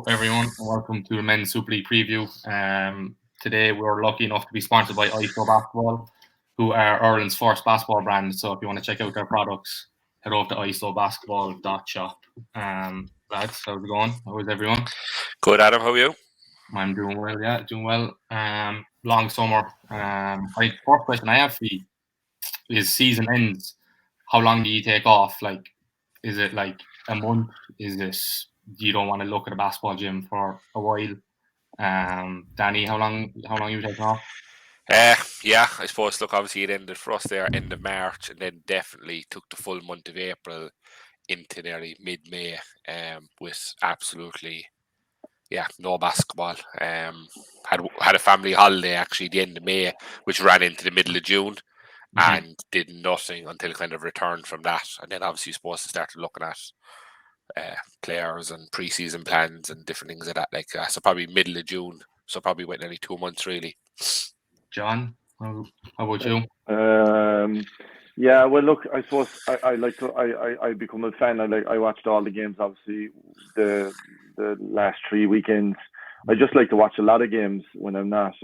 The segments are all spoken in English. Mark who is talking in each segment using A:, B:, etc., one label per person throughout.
A: Hello, everyone, and welcome to a men's Super League preview. Today, we're lucky enough to be sponsored by ISO Basketball, who are Ireland's first basketball brand. So, if you want to check out their products, head over to isobasketball.shop. Lads, how's it going? How is everyone?
B: Good, Adam. How are you?
A: I'm doing well. Yeah, doing well. Long summer. First question I have for you is: season ends, how long do you take off? Like, is it like a month? Is this you don't want to look at a basketball gym for a while? Danny, how long you taking off?
B: Yeah, I suppose. Look, obviously it ended for us there end of March, and then definitely took the full month of April into nearly mid-May. With absolutely, no basketball. Had a family holiday actually the end of May, which ran into the middle of June. And did nothing until kind of returned from that, and then obviously supposed to start looking at players and pre-season plans and different things like that. So probably middle of June. So probably went nearly 2 months really.
A: John, how about you?
C: Yeah, well, look, I suppose I like to. I become a fan. I watched all the games. Obviously, the last 3 weekends. I just like to watch a lot of games when I'm not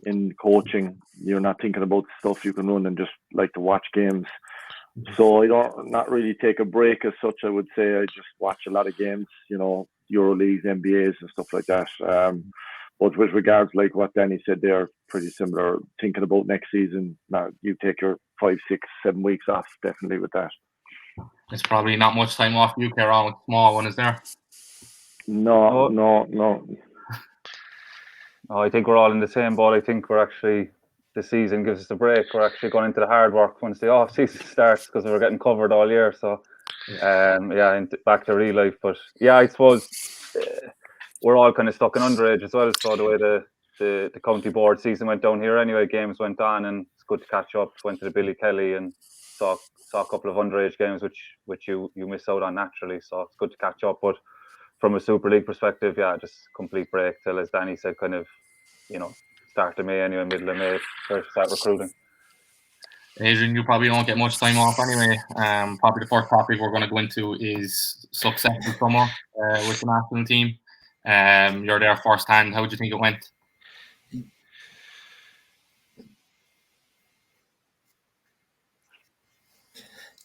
C: in coaching. You're not thinking about stuff you can run, and just like to watch games. So I don't not really take a break as such. I would say I just watch a lot of games. EuroLeagues, NBAs, and stuff like that. But with regards, like what Danny said, they're pretty similar. Thinking about next season, now you take your 5, 6, 7 weeks off, definitely with that.
A: It's probably not much time off you, Ciaran, with the small one, is there?
C: No.
D: I think we're all in the same boat. I think we're actually, the season gives us a break. We're actually going into the hard work once the off season starts because we're getting covered all year. So, back to real life. But yeah, I suppose we're all kind of stuck in underage as well. So the way the county board season went down here anyway, games went on, and it's good to catch up. Went to the Billy Kelly and saw a couple of underage games which you miss out on naturally. So it's good to catch up. But from a Super League perspective, just complete break till, as Danny said, kind of, start of May anyway, middle of May, to start recruiting.
A: Adrian, you probably don't get much time off anyway. Probably the first topic we're going to go into is successful summer with the national team. You're there firsthand. How do you think it went?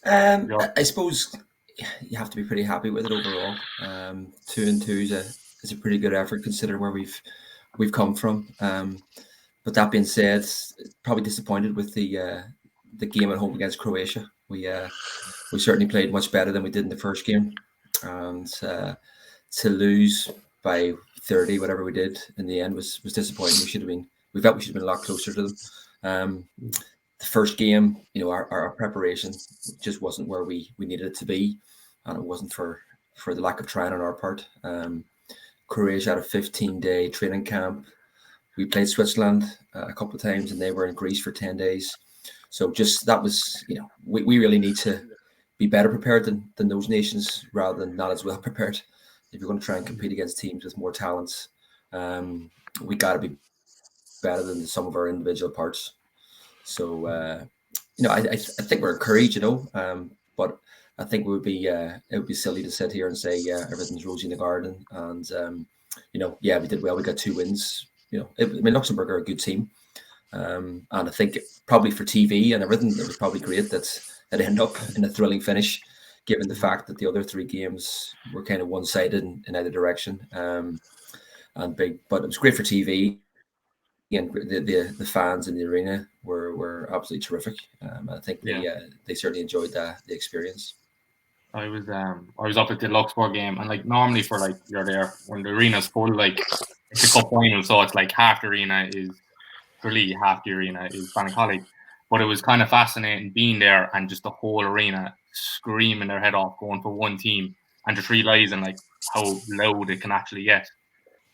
E: I suppose you have to be pretty happy with it overall. 2-2 is a pretty good effort considering where we've come from. But that being said, probably disappointed with the game at home against Croatia. We certainly played much better than we did in the first game, and to lose by 30, whatever we did in the end, was disappointing. We felt we should have been a lot closer to them. The first game, our preparation just wasn't where we needed it to be, and it wasn't for the lack of trying on our part. Croatia had a 15-day training camp. We played Switzerland a couple of times, and they were in Greece for 10 days. So just that was, we really need to be better prepared than those nations rather than not as well prepared. If you're going to try and compete against teams with more talents, we got to be better than some of our individual parts. So, I think we're encouraged, but I think it would be silly to sit here and say, everything's rosy in the garden. And, we did well. We got 2 wins. Luxembourg are a good team. And I think probably for TV and everything, it was probably great that it ended up in a thrilling finish, given the fact that the other 3 games were kind of one-sided in either direction. But it was great for TV. And the fans in the arena were absolutely terrific. I think they certainly enjoyed the experience.
A: I was up at the Luxembourg game, and normally for you're there when the arena's full, it's a cup final, so it's half the arena is Tralee, half the arena is Ballincollig. But it was kind of fascinating being there and just the whole arena screaming their head off, going for one team, and just realizing how loud it can actually get.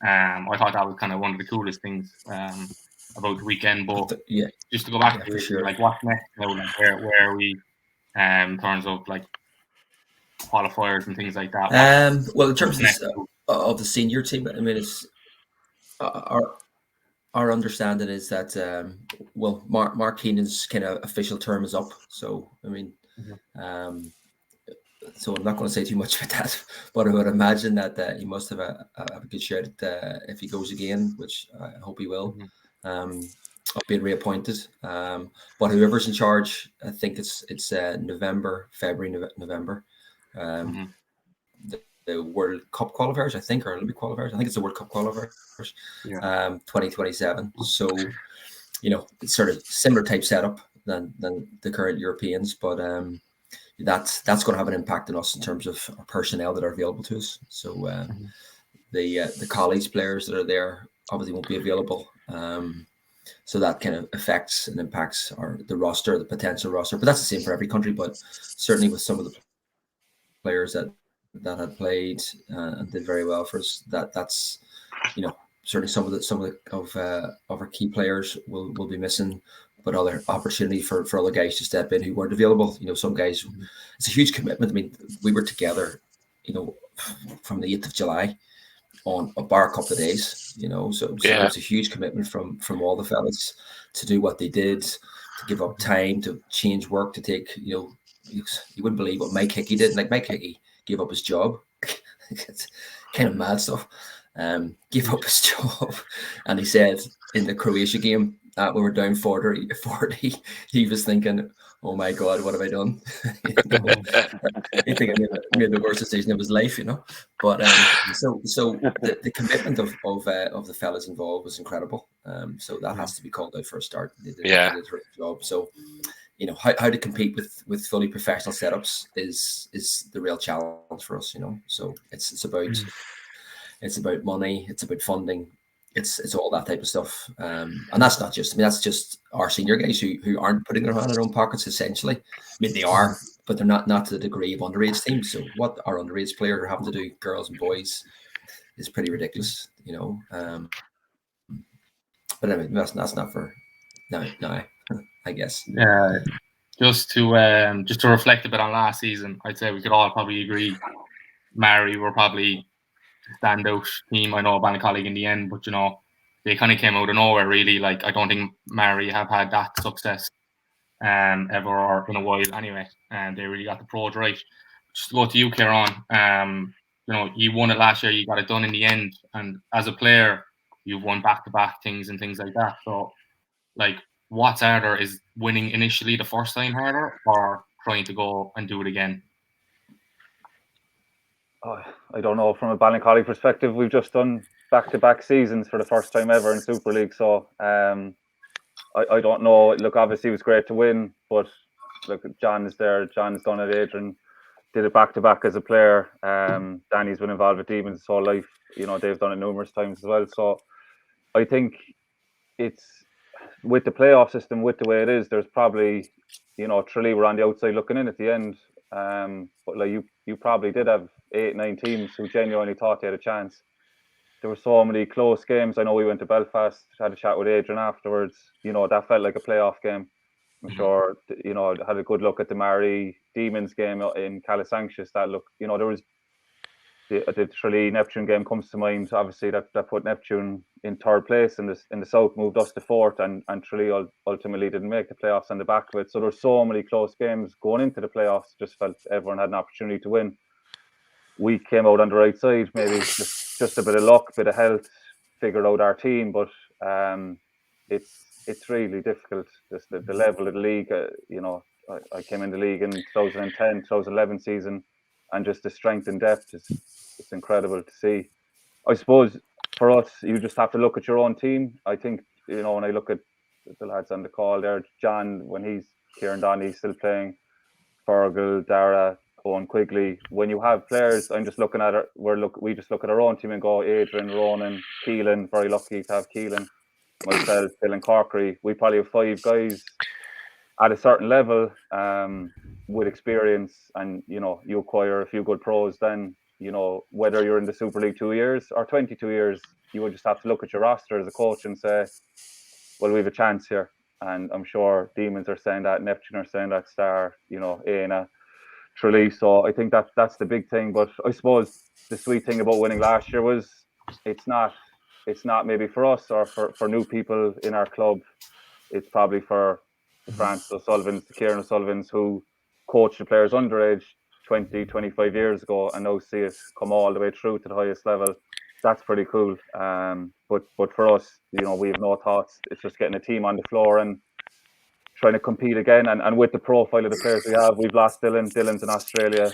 A: I thought that was kind of one of the coolest things about the weekend. But just to go back to
E: sure.
A: what's next now, where are we in terms of qualifiers and things like that?
E: Well, in terms of the senior team, I mean, it's our understanding is that Mark Keenan's kind of official term is up. So I mean, So I'm not going to say too much about that, but I would imagine that he must have a good shot if he goes again, which I hope he will. Of being reappointed. But whoever's in charge, I think it's February, November. The World Cup qualifiers, I think, or Olympic qualifiers. I think it's the World Cup qualifiers. 2027. So, it's sort of similar type setup than the current Europeans, but that's going to have an impact on us in terms of our personnel that are available to us. So the college players that are there obviously won't be available. So that kind of affects and impacts the roster, the potential roster. But that's the same for every country. But certainly with some of the players that had played and did very well for us, that's certainly some of our key players will be missing. But other opportunity for other guys to step in who weren't available. Some guys, it's a huge commitment. I mean, we were together, from the 8th of July on a bar a couple of days, so it was a huge commitment from all the fellas to do what they did, to give up time, to change work, to take, you wouldn't believe what Mike Hickey did. Like, Mike Hickey gave up his job. It's kind of mad stuff. Gave up his job, and he said in the Croatia game, when we were down 40, he was thinking, oh my God, what have I done? He think I made the worst decision of his life, But so the commitment of the fellas involved was incredible. So that has to be called out for a start. They did a great job. So how to compete with fully professional setups is the real challenge for us. So it's about money, it's about funding. It's all that type of stuff, and that's not just. That's just our senior guys who aren't putting their hand in their own pockets. Essentially, I mean, they are, but they're not to the degree of underage teams. So what our underage players are having to do, girls and boys, is pretty ridiculous. But anyway, that's not for now. I guess.
A: Just to reflect a bit on last season, I'd say we could all probably agree, Mary were probably standout team. I know Ballincollig in the end, but they kind of came out of nowhere really. Like, I don't think Mary have had that success ever or in a while anyway, and they really got the pros right. Just to go to you, Ciaran. You won it last year, you got it done in the end, and as a player you've won back-to-back things and things like that. So, like, what's harder? Is winning initially the first time harder, or trying to go and do it again?
D: I don't know. From a Ballincollig perspective, we've just done back-to-back seasons for the first time ever in Super League. So I don't know. Look, obviously it was great to win, but look, John is there. John's done it. Adrian did it back-to-back as a player. Danny's been involved with Demons his whole life. They've done it numerous times as well. So I think it's with the playoff system, with the way it is, there's probably, Tralee were on the outside looking in at the end. But like you probably did have 8-9 teams who genuinely thought they had a chance. There were so many close games. I know we went to Belfast, had a chat with Adrian afterwards. That felt like a playoff game. I'm sure, had a good look at the Mary Demons game in Calasanctius. That look, there was the Tralee Neptune game comes to mind. Obviously, that put Neptune in third place in the south, moved us to fourth, and Tralee ultimately didn't make the playoffs on the back of it. So there's so many close games going into the playoffs. Just felt everyone had an opportunity to win. We came out on the right side, maybe just a bit of luck, bit of health, figured out our team, but it's really difficult. Just the level of the league. I came in the league in 2010, 2011 season, and just the strength and depth it's incredible to see. I suppose for us, you just have to look at your own team. I think, when I look at the lads on the call there, John, when Ciaran Donnie's still playing, Fergal, Dara, Owen Quigley. When you have players, I'm just looking at it. We just look at our own team and go, Adrian, Ronan, Keelan. Very lucky to have Keelan, myself, Phil and Corkery. We probably have 5 guys at a certain level with experience, and you acquire a few good pros. Then whether you're in the Super League 2 years or 22 years, you would just have to look at your roster as a coach and say, well, we have a chance here. And I'm sure Demons are saying that, Neptune are saying that, Star, Aina, Tralee. So I think that's the big thing. But I suppose the sweet thing about winning last year was it's not maybe for us or for new people in our club. It's probably for the Francis O'Sullivans, the Ciaran O'Sullivans, who coach the players underage 20, 25 years ago, and now see it come all the way through to the highest level. That's pretty cool. But for us, we have no thoughts. It's just getting a team on the floor and trying to compete again. And with the profile of the players we have, we've lost Dylan. Dylan's in Australia.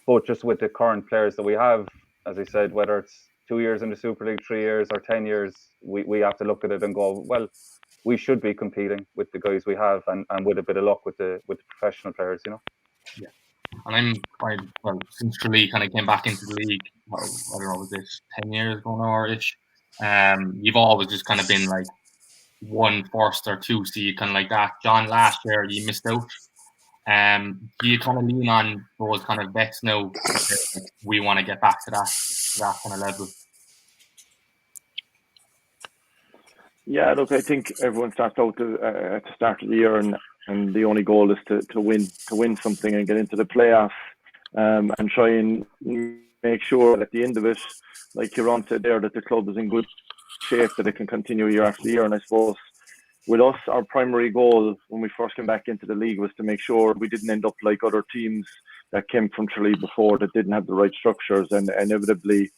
D: But just with the current players that we have, as I said, whether it's 2 years in the Super League, 3 years, or 10 years, we have to look at it and go, well, we should be competing with the guys we have, and with a bit of luck with the professional players,
A: Yeah, and since Tralee kind of came back into the league, I don't know, was it 10 years ago now or ish? You've always just kind of been like 1 first or 2 seed, kind of like that. John, last year you missed out. Do you kind of lean on those kind of bets now? We want to get back to that kind of level.
C: Yeah, look, I think everyone starts out at the start of the year, and the only goal is to win something and get into the playoffs, and try and make sure at the end of it, like Ciaran said there, that the club is in good shape, that it can continue year after year. And I suppose with us, our primary goal when we first came back into the league was to make sure we didn't end up like other teams that came from Tralee before that didn't have the right structures, and inevitably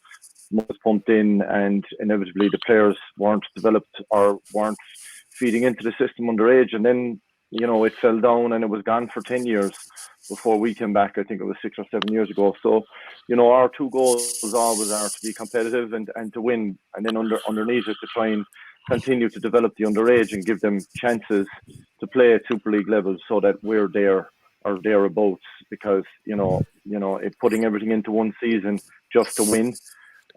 C: was pumped in, and inevitably the players weren't developed or weren't feeding into the system underage, and then it fell down and it was gone for 10 years before we came back. I think it was 6 or 7 years ago. So our 2 goals always are to be competitive and to win, and then underneath it to try and continue to develop the underage and give them chances to play at Super League levels, so that we're there or thereabouts, because putting everything into one season just to win,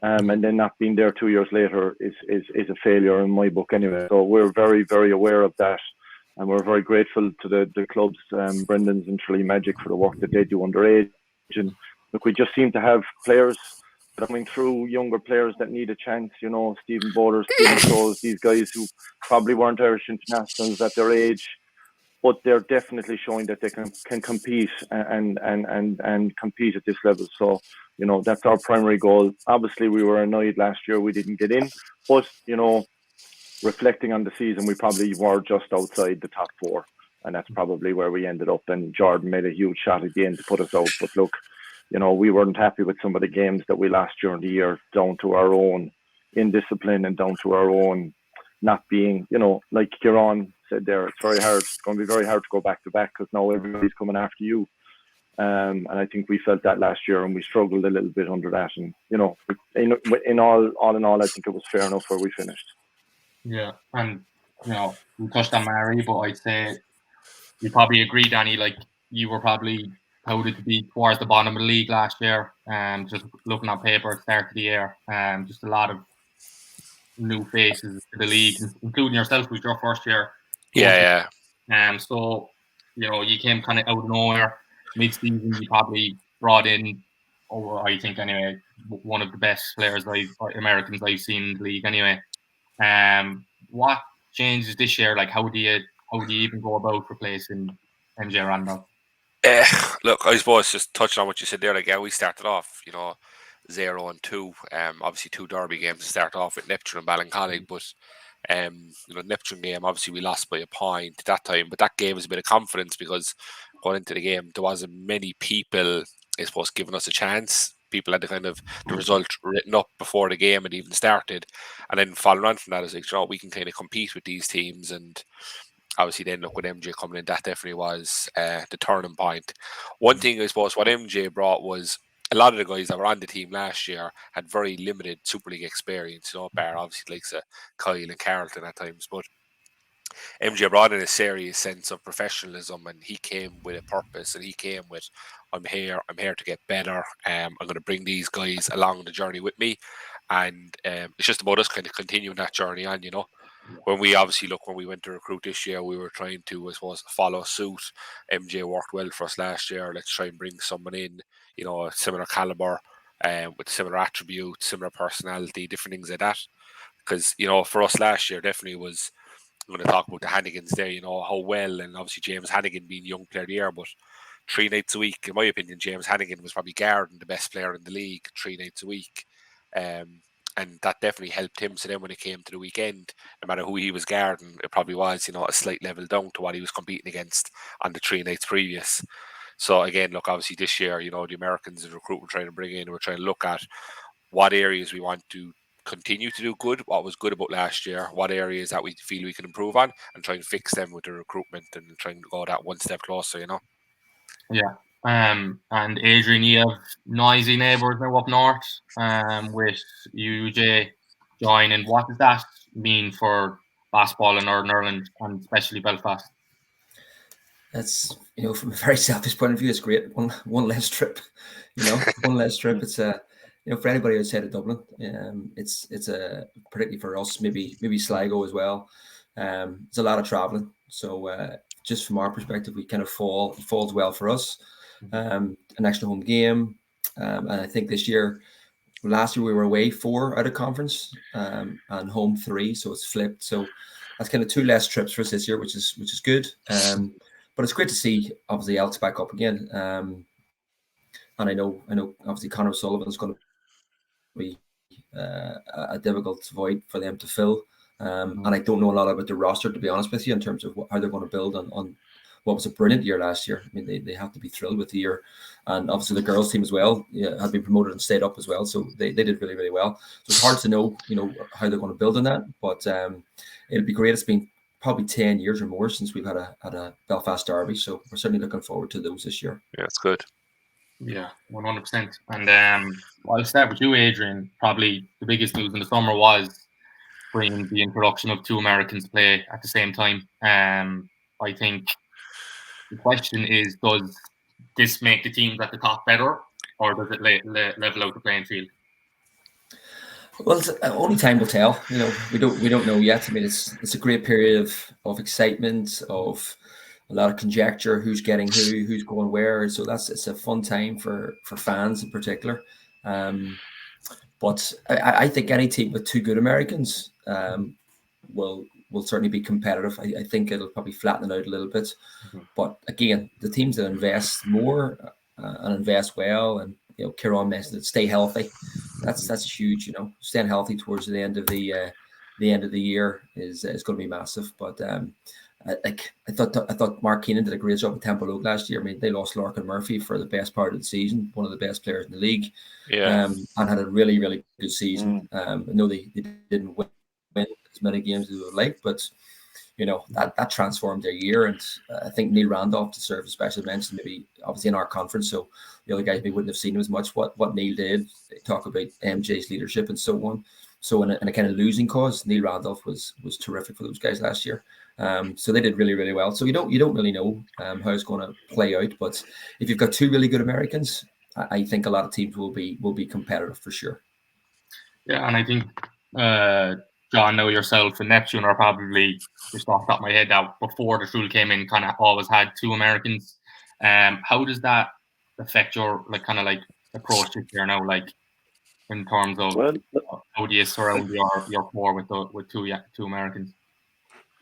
C: and then not being there 2 years later is a failure in my book anyway. So we're very, very aware of that, and we're very grateful to the clubs, Brendan's and Tralee Magic, for the work that they do underage. And look, we just seem to have players coming through, younger players that need a chance, Stephen Bowler, Stephen Scholes, these guys who probably weren't Irish internationals at their age, but they're definitely showing that they can compete and compete at this level. So, that's our primary goal. Obviously, we were annoyed last year we didn't get in, but, reflecting on the season, we probably were just outside the top 4, and that's probably where we ended up. And Jordan made a huge shot at the end to put us out. But look, we weren't happy with some of the games that we lost during the year, down to our own indiscipline and down to our own not being, like Ciaran said there, it's very hard. It's going to be very hard to go back to back, because now everybody's coming after you. And I think we felt that last year, and we struggled a little bit under that. And in all, I think it was fair enough where we finished.
A: Yeah, and we touched on Mary, but I'd say you probably agree, Danny. Like, you were probably touted to be towards the bottom of the league last year. Just looking on paper at the start of the year, just a lot of new faces to the league, including yourself, who's your first year.
B: Yeah.
A: So you came kind of out of nowhere. Mid-season, you probably brought in, I think anyway, one of the best players Americans I've seen in the league anyway. What changes this year? Like, how do you even go about replacing MJ Randolph?
B: Look, I suppose just touching on what you said there, like, yeah, we started off, 0-2. Obviously 2 derby games to start off with, Neptune and Ballincollig, but Neptune game, obviously we lost by a point at that time, but that gave us a bit of confidence, because going into the game there wasn't many people, I suppose, giving us a chance. People had the result written up before the game had even started, and then following on from that, is like, we can kind of compete with these teams. And obviously then, look, with MJ coming in, that definitely was the turning point. One thing, I suppose, what MJ brought was a lot of the guys that were on the team last year had very limited Super League experience, bar obviously like Kyle and Carlton at times, but MJ brought in a serious sense of professionalism, and he came with a purpose, and he came with, I'm here to get better. I'm going to bring these guys along the journey with me, and it's just about us kind of continuing that journey on. When we went to recruit this year, we were trying to, I suppose, follow suit. MJ worked well for us last year. Let's try and bring someone in, a similar caliber, with similar attributes, similar personality, different things like that. Because, for us last year, definitely was, I'm going to talk about the Hannigans there, how well, and obviously James Hannigan being Young Player of the Year, but 3 nights a week, in my opinion, James Hannigan was probably guarding the best player in the league 3 nights a week. And that definitely helped him. So then when it came to the weekend, no matter who he was guarding, it probably was, a slight level down to what he was competing against on the 3 nights previous. So again, look, obviously this year, you know, the Americans, the recruit we're trying to bring in, we're trying to look at what areas we want to continue to do good, what was good about last year, what areas that we feel we can improve on, and try and fix them with the recruitment and trying to go that one step closer, you know.
A: Yeah. And Adrian, you have noisy neighbours now up north, with UJ joining. What does that mean for basketball in Northern Ireland and especially Belfast?
E: That's, you know, from a very selfish point of view, it's great. One less trip, you know, one less trip. It's you know, for anybody outside of Dublin, it's particularly for us, maybe Sligo as well. It's a lot of traveling. So just from our perspective, we kind of falls well for us. An extra home game, and I think last year we were away 4 out of conference, and home 3, so it's flipped. So that's kind of 2 less trips for us this year, which is good. But it's great to see obviously Elks back up again. And I know obviously Ciaran O'Sullivan is going to be a difficult void for them to fill. And I don't know a lot about the roster, to be honest with you, in terms of how they're going to build on what was a brilliant year last year. I mean, they have to be thrilled with the year. And obviously the girls team as well have been promoted and stayed up as well. So they did really, really well. So it's hard to know, you know, how they're going to build on that. But it'll be great. It's been probably 10 years or more since we've had a Belfast derby. So we're certainly looking forward to those this year.
B: Yeah, it's good.
A: Yeah, 100%. And I'll start with you, Adrian. Probably the biggest news in the summer was bringing the introduction of 2 Americans to play at the same time. I think the question is, does this make the teams at the top better, or does it level out the playing field?
E: Well, only time will tell. You know, we don't know yet. I mean, it's a great period of excitement, of a lot of conjecture, who's getting who's going where. So it's a fun time for fans in particular. But I think any team with 2 good Americans will certainly be competitive. I think it'll probably flatten it out a little bit. But again, the teams that invest more and invest well, and you know, Ciaran mentioned it, stay healthy. That's huge. You know, staying healthy towards the end of the year is going to be massive. But I thought Mark Keenan did a great job at Temple Oak last year. I mean, they lost Larkin Murphy for the best part of the season, one of the best players in the league, and had a really, really good season. I know they didn't win as many games as they would like, but you know, that transformed their year. And I think Neil Randolph deserves a special mention, maybe obviously in our conference. So the other guys maybe wouldn't have seen him as much. What Neil did, they talk about MJ's leadership and so on. So in a kind of losing cause, Neil Randolph was terrific for those guys last year. So they did really, really well. So you don't really know how it's going to play out. But if you've got 2 really good Americans, I think a lot of teams will be competitive for sure.
A: Yeah, and I think John, now yourself and Neptune are probably, just off the top of my head, that before the rule came in, kind of always had 2 Americans. How does that affect your approach this year now, like in terms of how do you surround your core with 2 Americans?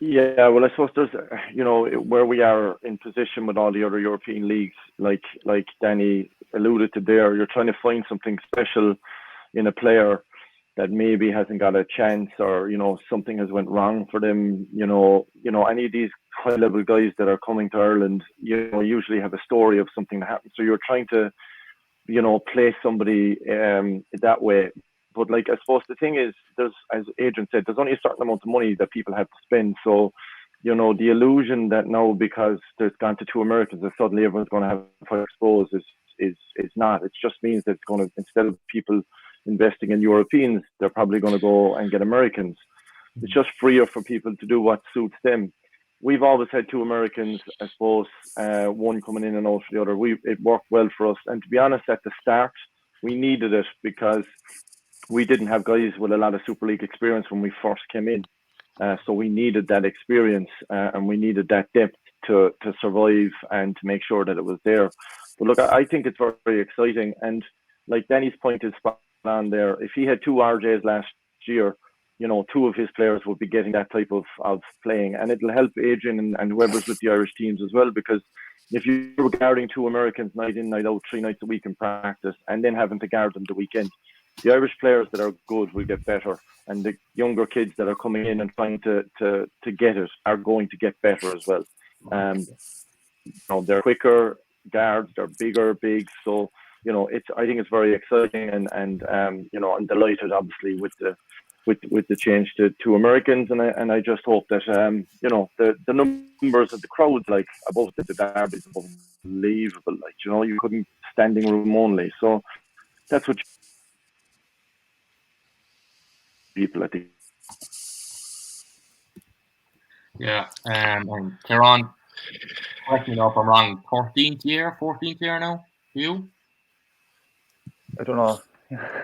C: Yeah, well, I suppose there's, you know, where we are in position with all the other European leagues, like Danny alluded to there, you're trying to find something special in a player that maybe hasn't got a chance, or, you know, something has went wrong for them. You know, any of these high level guys that are coming to Ireland, you know, usually have a story of something that happened. So you're trying to, you know, play somebody that way. But like, I suppose the thing is, there's, as Adrian said, there's only a certain amount of money that people have to spend. So, you know, the illusion that now because there's gone to 2 Americans that suddenly everyone's going to have to expose is not. It just means that it's going to, instead of people investing in Europeans, they're probably going to go and get Americans. It's just freer for people to do what suits them. We've always had 2 Americans, I suppose, one coming in and out for the other. It worked well for us. And to be honest, at the start, we needed it because we didn't have guys with a lot of Super League experience when we first came in. So we needed that experience and we needed that depth to survive and to make sure that it was there. But look, I think it's very, very exciting. And like Danny's point is spot on there. If he had 2 RJs last year, you know, 2 of his players would be getting that type of playing. And it'll help Adrian and whoever's with the Irish teams as well, because if you were guarding 2 Americans night in, night out, 3 nights a week in practice, and then having to guard them the weekend, the Irish players that are good will get better. And the younger kids that are coming in and trying to get it are going to get better as well. You know, they're quicker, guards. They're big. So I think it's very exciting, and I'm delighted, obviously, with the change to 2 Americans, and I just hope that the numbers of the crowd, like above the derby, is unbelievable. Like you couldn't standing room only. So that's what people, I think.
A: Yeah, and Ciaran, correct me if I'm wrong. 14th year now. You?
D: I don't know.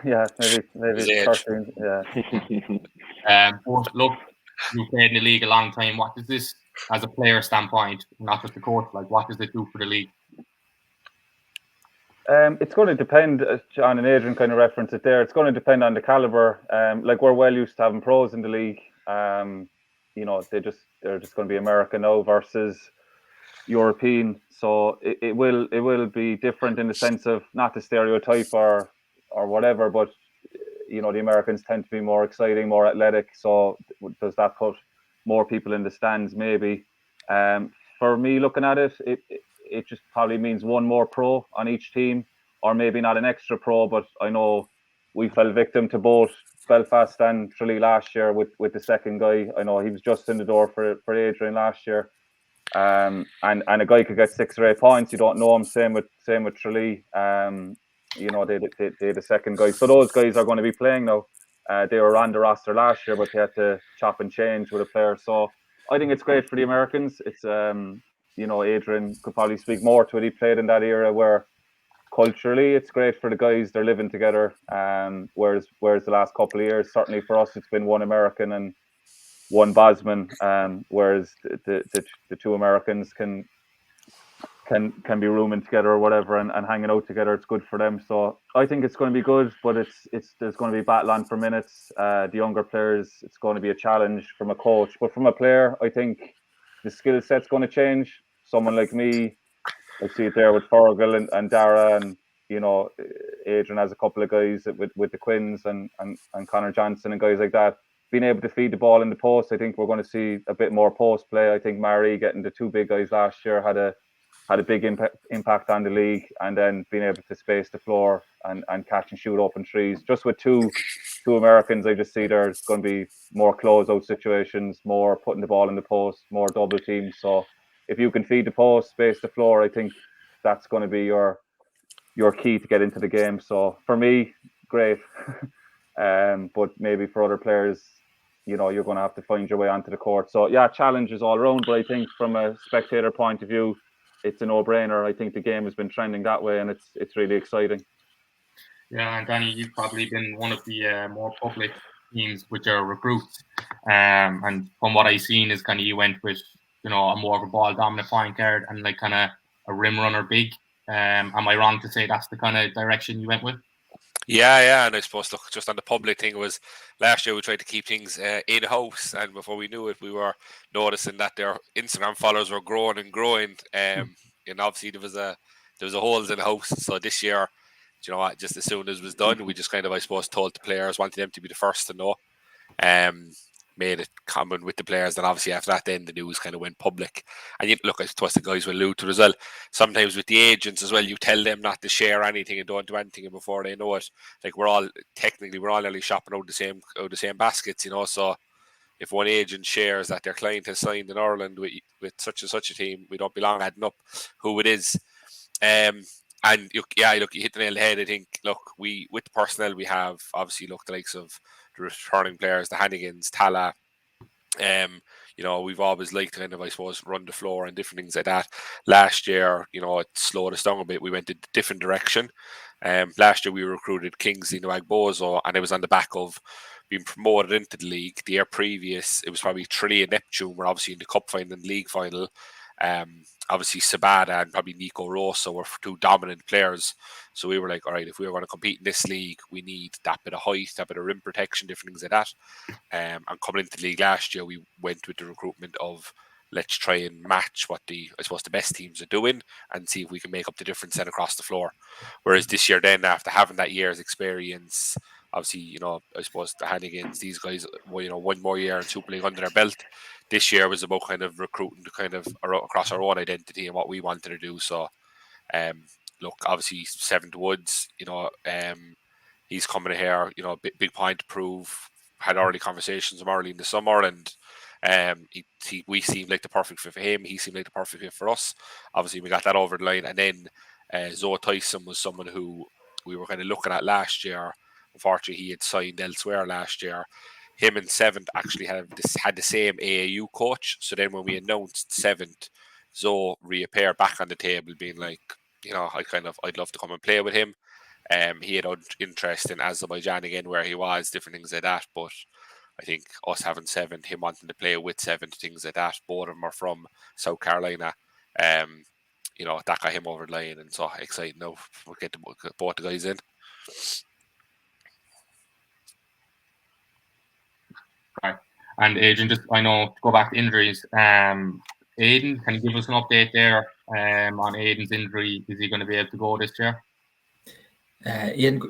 D: Yeah, maybe 13. Yeah.
A: But look, you played in the league a long time. What does this, as a player standpoint, not just the coach, like what does it do for the league?
D: It's going to depend, as John and Adrian kind of referenced it there. It's going to depend on the caliber. Like we're well used to having pros in the league. They're just going to be American now versus European. So it will be different in the sense of not to stereotype or whatever, but the Americans tend to be more exciting, more athletic. So does that put more people in the stands? Maybe. For me, looking at it, it just probably means one more pro on each team, or maybe not an extra pro. But I know we fell victim to both Belfast and Tralee last year with the second guy. I know he was just in the door for Adrian last year. And a guy could get 6 or 8 points. You don't know him. Same with Tralee. They the second guy. So those guys are going to be playing now. They were on the roster last year, but they had to chop and change with a player. So I think it's great for the Americans. It's Adrian could probably speak more to it. He played in that era where culturally it's great for the guys. They're living together. Whereas the last couple of years, certainly for us, it's been one American and one Bosman, whereas the 2 Americans can be rooming together or whatever and hanging out together. It's good for them. So I think it's going to be good, but there's going to be battle on for minutes. The younger players, it's going to be a challenge from a coach, but from a player, I think the skill set's going to change. Someone like me, I see it there with Fergal and Dara, and Adrian has a couple of guys with the Quins and Connor Johnson and guys like that. Being able to feed the ball in the post, I think we're going to see a bit more post play. I think Murray getting the 2 big guys last year had a big impact on the league, and then being able to space the floor and catch and shoot open threes. Just with two Americans, I just see there's going to be more closeout situations, more putting the ball in the post, more double teams. So if you can feed the post, space the floor, I think that's going to be your key to get into the game. So for me, great. But maybe for other players, you're going to have to find your way onto the court. So yeah, challenges all around. But I think from a spectator point of view, it's a no-brainer. I think the game has been trending that way, and it's really exciting.
A: Yeah, and Danny, you've probably been one of the more public teams with your recruits. And from what I've seen is kind of you went with, a more of a ball dominant point guard and like kind of a rim runner big. Am I wrong to say that's the kind of direction you went with?
B: Yeah, and I suppose look, just on the public thing, was last year we tried to keep things in house, and before we knew it, we were noticing that their Instagram followers were growing and growing. And obviously there was a holes in the house. So this year, just as soon as it was done, we just kind of, I suppose, told the players, wanted them to be the first to know. Made it common with the players, and obviously after that, then the news kind of went public. And look, I suppose the guys will allude to it as well. Sometimes with the agents as well, you tell them not to share anything and don't do anything, and before they know it, like we're all nearly shopping out the same baskets, So if one agent shares that their client has signed in Ireland with such and such a team, we don't be long adding up who it is. And you hit the nail on the head. I think, with the personnel we have, obviously, the likes of the returning players, the Hannigans, Tala, we've always liked to kind of, I suppose, run the floor and different things like that. Last year, it slowed us down a bit. We went a different direction. Last year we recruited Kingsley Nwagbozo, and it was on the back of being promoted into the league. The year previous, it was probably Tralee and Neptune were obviously in the cup final and league final. Obviously Sabada and probably Nico Rosso were 2 dominant players. So we were like, all right, if we were going to compete in this league, we need that bit of height, that bit of rim protection, different things like that. And coming into the league last year, we went with the recruitment of, let's try and match what the best teams are doing and see if we can make up the difference then across the floor. Whereas this year then, after having that year's experience, obviously, I suppose the Hannigans, these guys, one more year in Superleague under their belt. This year was about kind of recruiting to kind of across our own identity and what we wanted to do. So Look, obviously, 7th Woods, he's coming here, big point to prove. Had early conversations with him early in the summer, and we seemed like the perfect fit for him. He seemed like the perfect fit for us. Obviously, we got that over the line. And then Zoe Tyson was someone who we were kind of looking at last year. Unfortunately, he had signed elsewhere last year. Him and 7th actually had the same AAU coach. So then when we announced 7th, Zoe reappeared back on the table, being like, I'd love to come and play with him. He had interest in Azerbaijan again, where he was, different things like that. But I think us having 7th, him wanting to play with 7th, things like that. Both of them are from South Carolina. That got him over the line, and so exciting now. We'll get both the guys in.
A: Right. And Adrian, I know, to go back to injuries, Aidan, can you give us an update there on Aidan's injury? Is he going to be able to go this year?
E: Ian,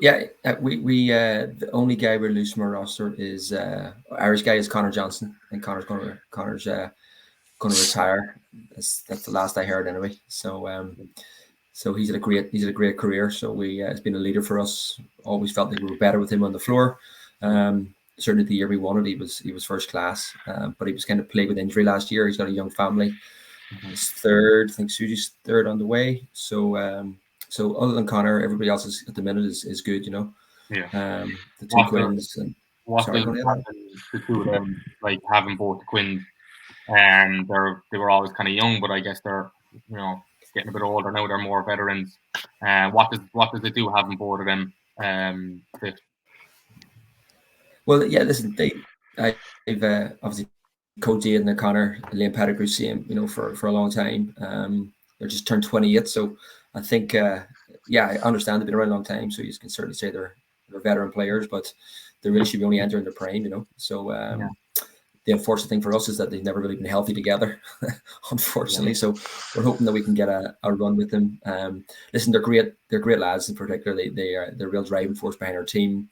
E: we the only guy we're loose from our roster is Irish guy is Connor Johnson, and Connor's going to retire. That's the last I heard anyway. So he's had a great career. So he's been a leader for us. Always felt like we were better with him on the floor. Certainly the year we won it, he was first class. But he was kind of plagued with injury last year. He's got a young family. His third, I think Susie's third on the way. So other than Connor, everybody else is at the minute is good,
A: Yeah.
E: The two Quins. And
A: what does the two of them, like having both the Quins, and they were always kind of young, but I guess they're getting a bit older now. They're more veterans. What does it do having both of them fit?
E: Well, yeah, listen, I've obviously coached Aidan and Connor, Liam Pettigrew, same, for a long time. They're just turned 28, so I think, I understand they've been around a long time, so you can certainly say they're veteran players, but they really should be only entering their prime, So the unfortunate thing for us is that they've never really been healthy together, unfortunately. Yeah. So we're hoping that we can get a run with them. Listen, they're great. They're great lads in particular. They're real driving force behind our team.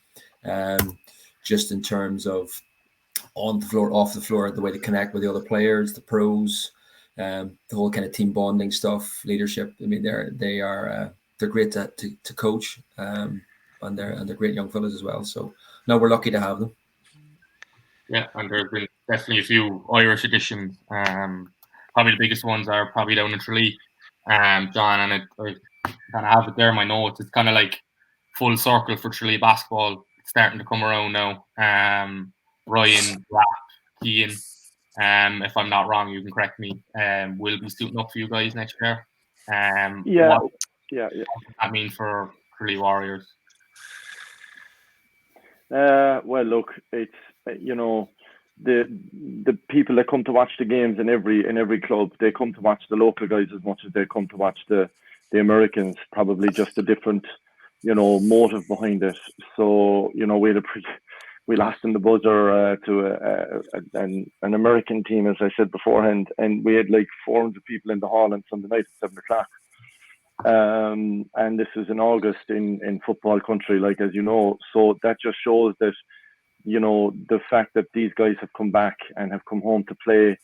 E: Just in terms of on the floor, off the floor, the way they connect with the other players, the pros. The whole kind of team bonding stuff, leadership. I mean, they're great to coach, and they're great young fellas as well. So no, we're lucky to have them. Yeah,
A: and there's been definitely a few Irish additions. Probably the biggest ones are probably down in Tralee. John, and I kind of have it there in my notes. It's kind of like full circle for Tralee basketball. It's starting to come around now. Ryan, Rap, Keane. If I'm not wrong, you can correct me. Will be suiting up for you guys next year. What does that mean for Tralee Warriors?
C: Well, look, it's the people that come to watch the games in every club, they come to watch the local guys as much as they come to watch the Americans. Probably just a different motive behind it. So we lost in the buzzer to an American team, as I said beforehand, and we had like 400 people in the hall on Sunday night at 7:00. And this is in August in football country, like, as you know. So that just shows that, the fact that these guys have come back and have come home to play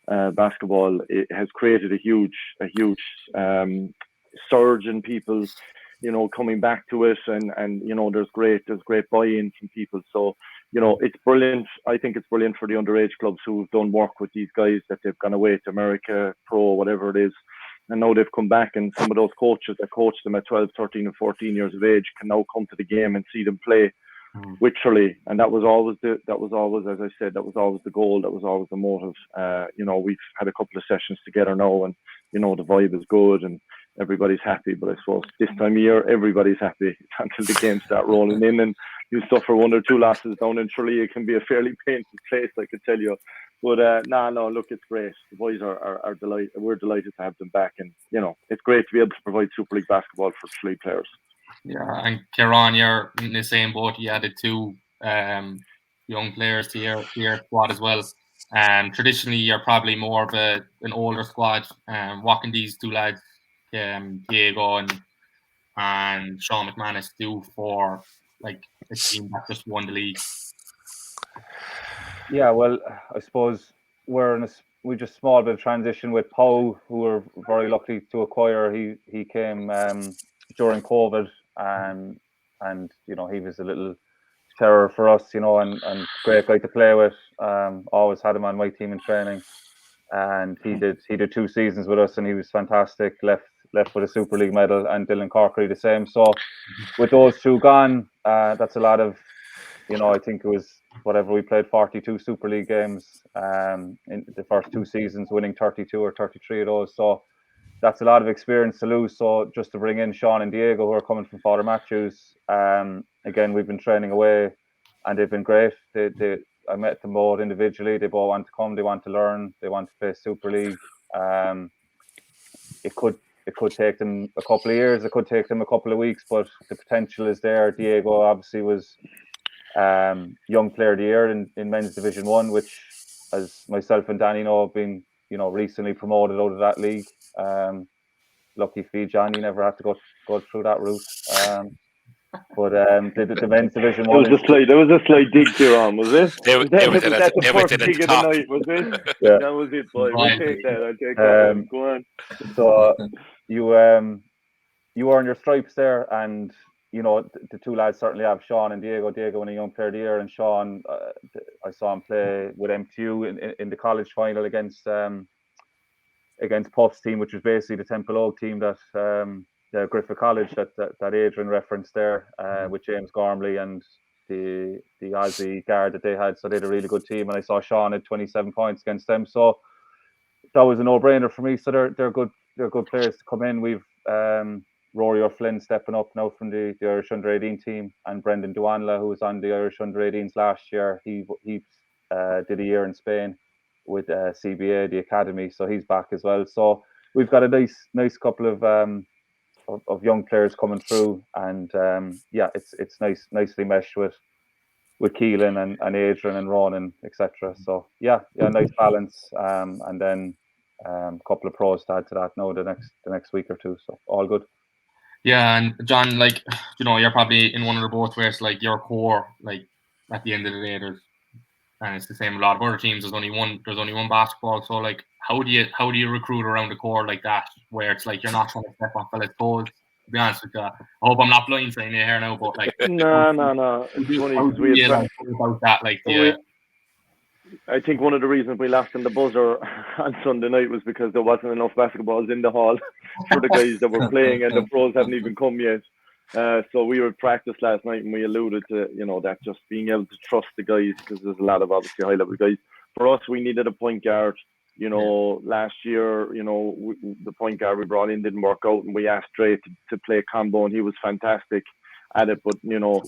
C: basketball, it has created a huge surge in people, coming back to it, and there's great buy-in from people. So, it's brilliant. I think it's brilliant for the underage clubs who've done work with these guys, that they've gone away to America, pro, whatever it is. And now they've come back, and some of those coaches that coached them at 12, 13 and 14 years of age can now come to the game and see them play with Tralee. And that was always, as I said, that was always the goal. That was always the motive. We've had a couple of sessions together now, and, the vibe is good and everybody's happy. But I suppose this time of year, everybody's happy until the games start rolling in, and you suffer 1 or 2 losses down in Tralee. It can be a fairly painful place, I can tell you. But look, it's great. The boys are delighted. We're delighted to have them back, and it's great to be able to provide Super League basketball for Tralee players.
A: Yeah, and Ciaran, you're in the same boat. You added 2 young players to your squad as well. Traditionally, you're probably more of an older squad. What can these 2 lads, Diego and Sean McManus, do for like a team that just won the league?
D: Yeah, well, I suppose we're in we just small bit of transition with Poe, who we're very lucky to acquire. He came during COVID, and you know, he was a little terror for us, you know, and great guy to play with. Always had him on my team in training, and he did 2 seasons with us, and he was fantastic. Left with a Super League medal, and Dylan Corkery the same. So with those 2 gone, that's a lot of, you know, I think it was whatever, we played 42 Super League games in the first 2 seasons, winning 32 or 33 of those. So that's a lot of experience to lose. So just to bring in Sean and Diego, who are coming from Father Matthews, again, we've been training away, and they've been great. I met them both individually. They both want to come. They want to learn. They want to play Super League. It could take them a couple of years. It could take them a couple of weeks, but the potential is there. Diego obviously was Young Player of the Year in Men's Division 1, which, as myself and Danny know, have been, you know, recently promoted out of that league. Lucky for you, John, you never have to go through that route. But the Men's Division 1.
C: There was a slight dig here on, was it?
B: That's
C: the first dig of the night, was it?
D: Yeah.
C: That was it, boy. We'll take that. I'll take that one. Go on.
D: So you earn your stripes there, and you know, the 2 lads certainly have, Sean and Diego. Diego winning Young Player of the Year, and Sean, I saw him play with MTU in the college final against Puff's team, which was basically the Temple Oak team that Griffith College that Adrian referenced there, with James Gormley and the Aussie guard that they had. So they had a really good team, and I saw Sean had 27 points against them. So that was a no-brainer for me. So they're good players to come in. We've Rory O'Flynn stepping up now from the Irish Under-18 team, and Brendan Duanla, who was on the Irish Under-18s last year. He did a year in Spain with CBA, the academy, so he's back as well. So we've got a nice couple of young players coming through, and it's nicely meshed with Keelan and Adrian and Ronan, etc. So nice balance, and then a couple of pros to add to that now the next week or 2. So all good.
A: Yeah, and John, like, you know, you're probably in one of the boats where it's like your core, like, at the end of the day, and it's the same with a lot of other teams. There's only one basketball. So like, how do you recruit around the core like that, where it's like you're not trying to step on fellas' toes? To be honest with you, I hope I'm not blindsiding you here now, but like,
C: no. It's funny
A: about that, like,
C: I think one of the reasons we laughed in the buzzer on Sunday night was because there wasn't enough basketballs in the hall for the guys that were playing, and the pros hadn't even come yet. So we were at practice last night, and we alluded to, you know, that just being able to trust the guys, because there's a lot of obviously high level guys. For us, we needed a point guard. You know, last year, you know, the point guard we brought in didn't work out, and we asked Dre to play a combo, and he was fantastic at it. But, you know,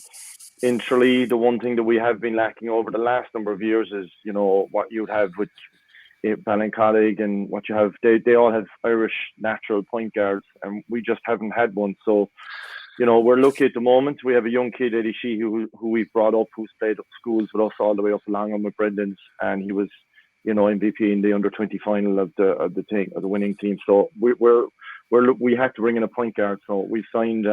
C: in Tralee, the one thing that we have been lacking over the last number of years is, you know, what you'd have with Ballincollig and what you have. They all have Irish natural point guards, and we just haven't had one. So, you know, we're lucky at the moment. We have a young kid, Eddie Shee, who we've brought up, who's played up schools with us all the way up along with Brendan's, and he was, you know, MVP in the under-20 final of the winning team. So we had to bring in a point guard. So we signed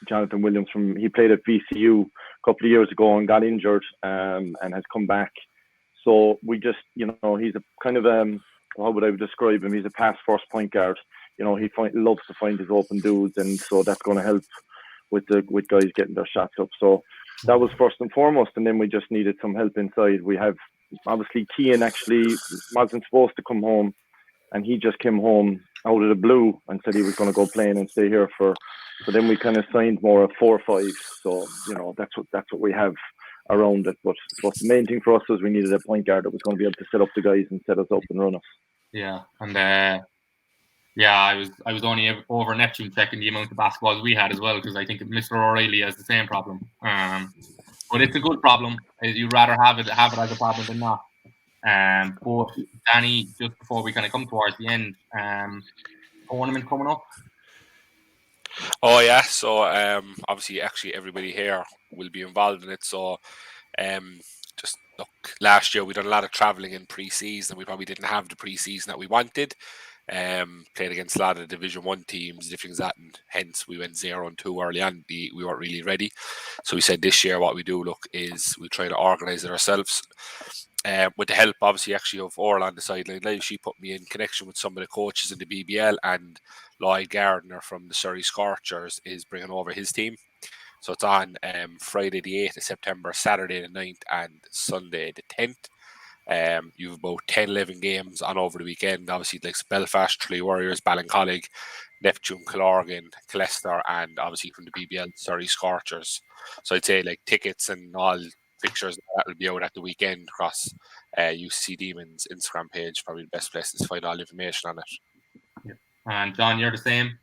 C: Jonathan Williams he played at VCU a couple of years ago and got injured, and has come back. So we just, you know, he's a kind of how would I describe him? He's a pass-first point guard. You know, he loves to find his open dudes, and so that's going to help with guys getting their shots up. So that was first and foremost, and then we just needed some help inside. We have, obviously, Kean actually wasn't supposed to come home, and he just came home out of the blue and said he was going to go playing and stay here so then we kind of signed more of 4 or 5. So, you know, that's what we have around it. But the main thing for us was we needed a point guard that was going to be able to set up the guys and set us up and run us.
A: Yeah, and I was only over Neptune checking the amount of basketballs we had as well, because I think Mr. O'Reilly has the same problem. But it's a good problem. You'd rather have it as a problem than not. But Danny, just before we kind of come towards the end, tournament coming up.
B: Oh yeah, so obviously, actually, everybody here will be involved in it. So, just look, last year we done a lot of travelling in pre-season. We probably didn't have the pre-season that we wanted. Played against a lot of Division 1 teams, different things that, and hence we went 0-2 early on. We weren't really ready. So we said this year what we do, look, is we try to organise it ourselves. with the help, obviously, actually of Orla on the sideline live, she put me in connection with some of the coaches in the BBL, and Lloyd Gardner from the Surrey Scorchers is bringing over his team. So it's on Friday the 8th of September, Saturday the 9th, and Sunday the 10th. You have about 10-11 games on over the weekend. Obviously, like Belfast, Tralee Warriors, Ballincollig, Neptune, Killorgan, Leicester, and obviously from the BBL, Surrey Scorchers. So I'd say like tickets and all pictures that will be out at the weekend across UC Demons Instagram page. Probably the best place to find all information on it.
A: Yeah. And John, you're the same?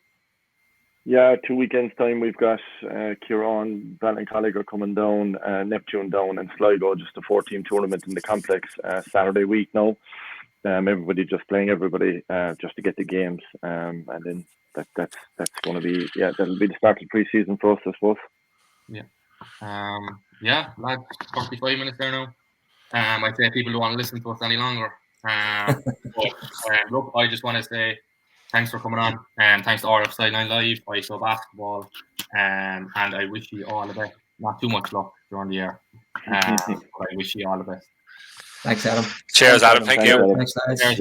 C: Yeah, 2 weekends time we've got Ciaran, Ballincollig are coming down, Neptune down, and Sligo, just a 4-team tournament in the complex Saturday week now. Everybody just playing everybody just to get the games, and then that's going to be that'll be the start of the pre-season for us, I suppose.
A: Yeah, lads, 45 minutes there now. I'd say people don't want to listen to us any longer. Look, I just want to say thanks for coming on, and thanks to RF Sideline Live, ISO Basketball, and I wish you all the best. Not too much luck during the year, but I wish you all the best.
E: Thanks, Adam.
B: Cheers, Adam. Thank you.
E: Thanks, guys.
C: Cheers.